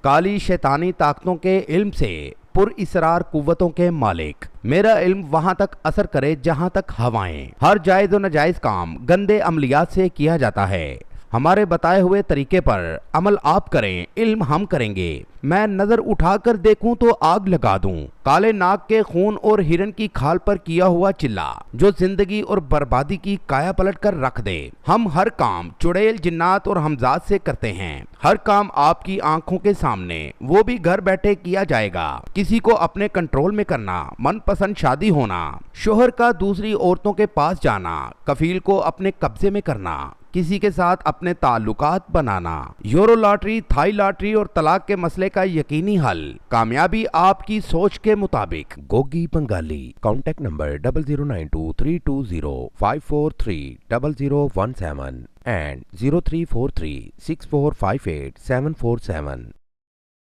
काली शैतानी ताकतों के इल्म से पुरइसरार कुव्वतों के मालिक। मेरा इल्म वहां तक असर करे जहां तक हवाएं। हर जायज और नाजायज काम गंदे अमलियात से किया जाता है। हमारे बताए हुए तरीके पर अमल आप करें, इल्म हम करेंगे। मैं नजर उठाकर देखूं तो आग लगा दूं। काले नाग के खून और हिरन की खाल पर किया हुआ चिल्ला जो जिंदगी और बर्बादी की काया पलट कर रख दे। हम हर काम चुड़ैल, जिन्नात और हमजाद से करते हैं। हर काम आपकी आंखों के सामने, वो भी घर बैठे किया जाएगा। किसी को अपने कंट्रोल में करना, मनपसंद शादी होना, शोहर का दूसरी औरतों के पास जाना, कफील को अपने कब्जे में करना, किसी के साथ अपने ताल्लुकात बनाना, यूरो लॉटरी, थाई लॉटरी और तलाक के मसले का यकीनी हल। कामयाबी आपकी सोच के मुताबिक। Gogi Bengali. Contact number 00923205430017 and 03436458 747।